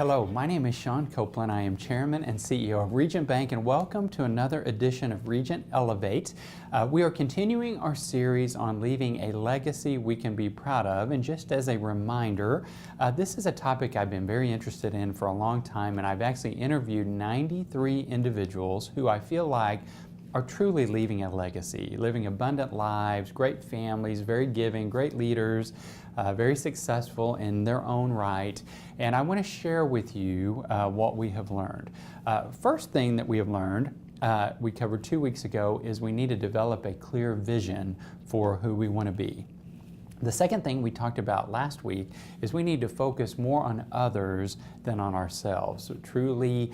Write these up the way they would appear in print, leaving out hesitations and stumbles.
Hello, my name is Sean Copeland. I am Chairman and CEO of Regent Bank, and welcome to another edition of Regent Elevate. We are continuing our series on leaving a legacy we can be proud of, and just as a reminder, this is a topic I've been very interested in for a long time, and I've actually interviewed 93 individuals who I feel like are truly leaving a legacy, living abundant lives, great families, very giving, great leaders, very successful in their own right. And I want to share with you what we have learned. First thing that we have learned, we covered 2 weeks ago, is we need to develop a clear vision for who we want to be. The second thing we talked about last week is we need to focus more on others than on ourselves. So truly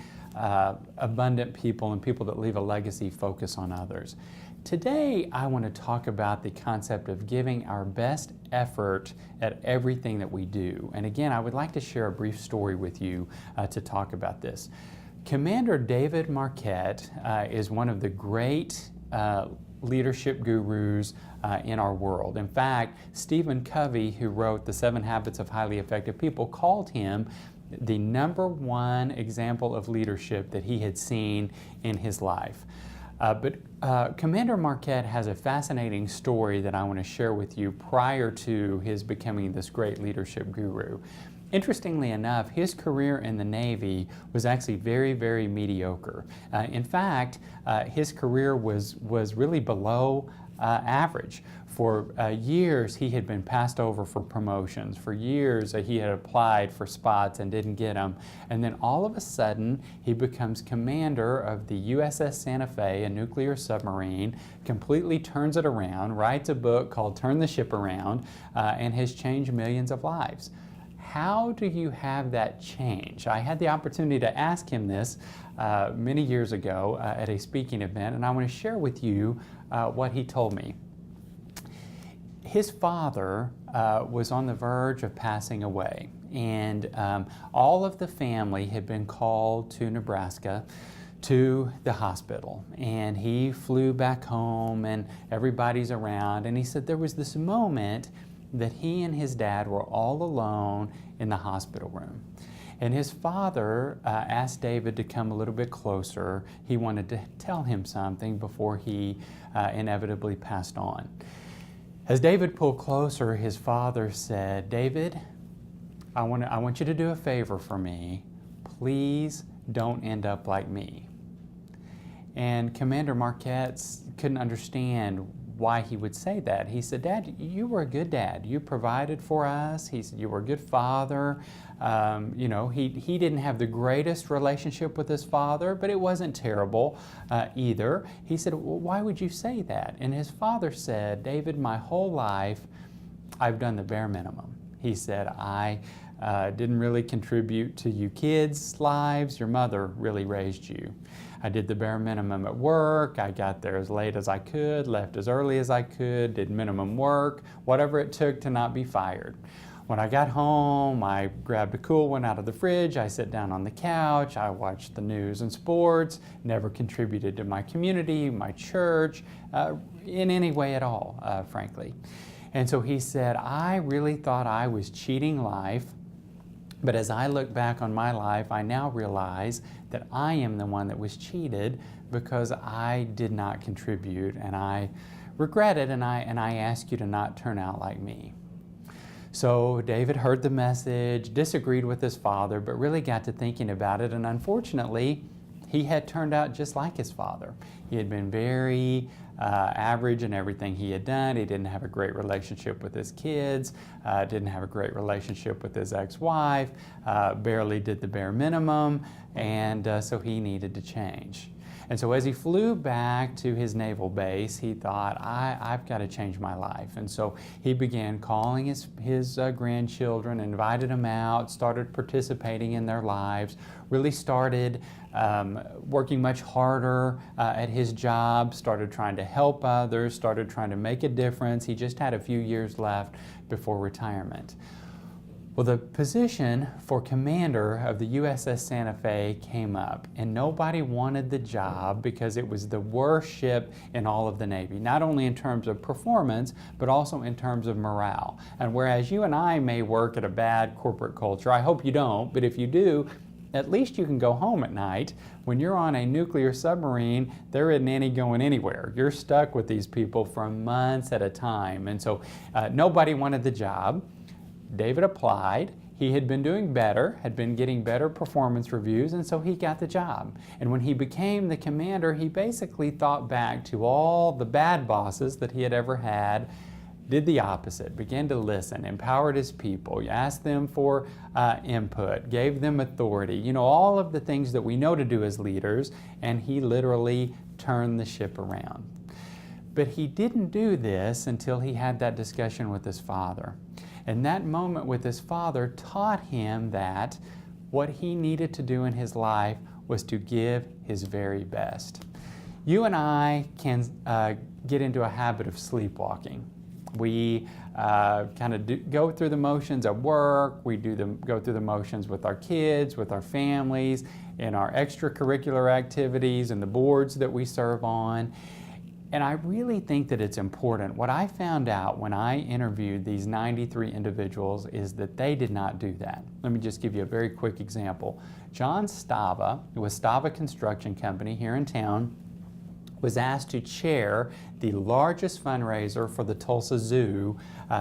abundant people and people that leave a legacy focus on others. Today, I want to talk about the concept of giving our best effort at everything that we do. And again, I would like to share a brief story with you to talk about this. Commander David Marquette is one of the great leadership gurus in our world. In fact, Stephen Covey, who wrote The 7 Habits of Highly Effective People, called him the #1 example of leadership that he had seen in his life. But Commander Marquette has a fascinating story that I want to share with you prior to his becoming this great leadership guru. Interestingly enough, his career in the Navy was actually very, very mediocre. In fact, his career was really below average. For years, he had been passed over for promotions. For years, he had applied for spots and didn't get them. And then all of a sudden, he becomes commander of the USS Santa Fe, a nuclear submarine, completely turns it around, writes a book called Turn the Ship Around, and has changed millions of lives. How do you have that change? I had the opportunity to ask him this many years ago at a speaking event, and I want to share with you what he told me. His father was on the verge of passing away, and all of the family had been called to Nebraska to the hospital, and he flew back home and everybody's around, and he said there was this moment that he and his dad were all alone in the hospital room. And his father asked David to come a little bit closer. He wanted to tell him something before he inevitably passed on. As David pulled closer, his father said, "David, I want you to do a favor for me. Please don't end up like me." And Commander Marquette couldn't understand why he would say that. He said, "Dad, you were a good dad. You provided for us." He said, "You were a good father." He didn't have the greatest relationship with his father, but it wasn't terrible either. He said, "Well, why would you say that?" And his father said, "David, my whole life, I've done the bare minimum." He said, "I didn't really contribute to you kids' lives. Your mother really raised you. I did the bare minimum at work. I got there as late as I could, left as early as I could, did minimum work, whatever it took to not be fired. When I got home, I grabbed a cool one out of the fridge, I sat down on the couch, I watched the news and sports, never contributed to my community, my church, in any way at all, frankly." And so he said, "I really thought I was cheating life. But as I look back on my life, I now realize that I am the one that was cheated because I did not contribute, and I regret it, and I ask you to not turn out like me." So David heard the message, disagreed with his father, but really got to thinking about it, and unfortunately, he had turned out just like his father. He had been very average in everything he had done. He didn't have a great relationship with his kids, didn't have a great relationship with his ex-wife, barely did the bare minimum, and so he needed to change. And so as he flew back to his naval base, he thought, I've got to change my life. And so he began calling his grandchildren, invited them out, started participating in their lives, really started working much harder at his job, started trying to help others, started trying to make a difference. He just had a few years left before retirement. Well, the position for commander of the USS Santa Fe came up, and nobody wanted the job because it was the worst ship in all of the Navy, not only in terms of performance, but also in terms of morale. And whereas you and I may work at a bad corporate culture, I hope you don't, but if you do, at least you can go home at night. When you're on a nuclear submarine, there isn't any going anywhere. You're stuck with these people for months at a time. And so nobody wanted the job. David applied. He had been doing better, had been getting better performance reviews, and so he got the job. And when he became the commander, he basically thought back to all the bad bosses that he had ever had, did the opposite, began to listen, empowered his people, asked them for input, gave them authority, you know, all of the things that we know to do as leaders, and he literally turned the ship around. But he didn't do this until he had that discussion with his father. And that moment with his father taught him that what he needed to do in his life was to give his very best. You and I can get into a habit of sleepwalking. We kind of go through the motions at work, go through the motions with our kids, with our families, in our extracurricular activities and the boards that we serve on. And I really think that it's important. What I found out when I interviewed these 93 individuals is that they did not do that. Let me just give you a very quick example. John Stava, with Stava Construction Company here in town, was asked to chair the largest fundraiser for the Tulsa Zoo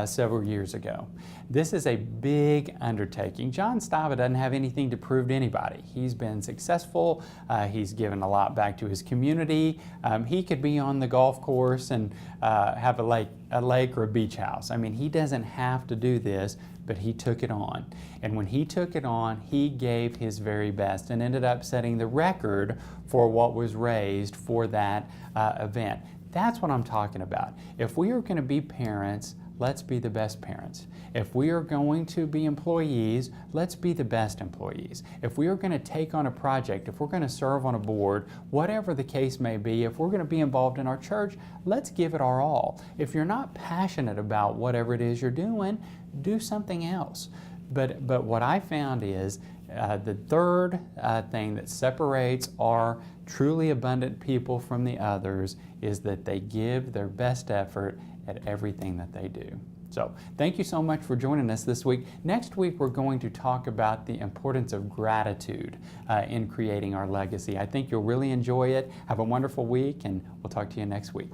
several years ago. This is a big undertaking. John Stava doesn't have anything to prove to anybody. He's been successful. He's given a lot back to his community. He could be on the golf course and have a lake or a beach house. I mean, he doesn't have to do this, but he took it on. And when he took it on, he gave his very best and ended up setting the record for what was raised for that event. That's what I'm talking about. If we are going to be parents, let's be the best parents. If we are going to be employees, let's be the best employees. If we are going to take on a project, if we're going to serve on a board, whatever the case may be, if we're going to be involved in our church, let's give it our all. If you're not passionate about whatever it is you're doing, do something else. But what I found is the third thing that separates our truly abundant people from the others is that they give their best effort at everything that they do. So thank you so much for joining us this week. Next week, we're going to talk about the importance of gratitude in creating our legacy. I think you'll really enjoy it. Have a wonderful week, and we'll talk to you next week.